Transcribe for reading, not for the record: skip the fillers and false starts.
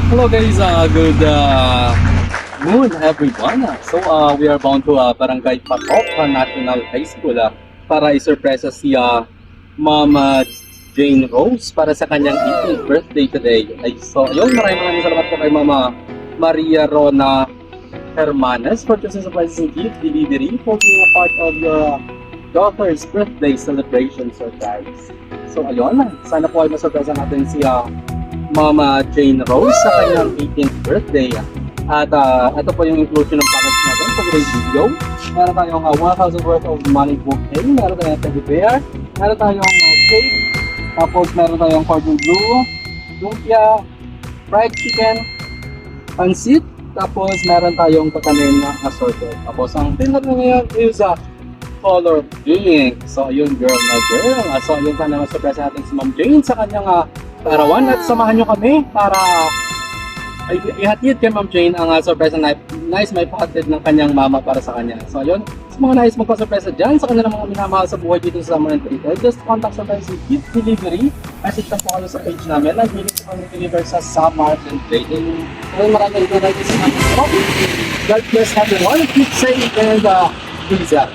Hello guys, good moon everyone. We are bound to Barangay Patok, National High School para isurpresa si Mama Jane Rose para sa kanyang 18th birthday today. Maraming salamat po kay Mama Maria Rona Hermanes for choosing supplies and gift delivery for being a part of your daughter's birthday celebration surprise. Sana po ay masurpresa natin si Mama Jane Rose sa kanyang 18th birthday. At ito po yung inclusion ng package natin sa today's video. Meron tayong 1,000 worth of money bouquet, meron tayong teddy bear, meron tayong cake, tapos meron tayong cordon bleu, lumpia, fried chicken, pansit, tapos meron tayong kakanin na assorted. Tapos ang pinag ngayon is color pink. So ayun girl na girl. Sana ma-surprise natin si Ma'am Jane sa kanyang arawan at samahan nyo kami para ihatid kay Ma'am Jane ang surprise na nice may pahatid ng kanyang mama para sa kanya. So ayun, sa mga nice magpa-surpresa dyan sa kanilang mga minamahal sa buhay dito sa Summer and Twitter, just contact Surprise Gift Delivery. Message lang po kayo sa page namin at willing po kami deliver sa Summer and Twitter. Ayun, maraming natin sa mga God bless everyone, keep safe and peace out.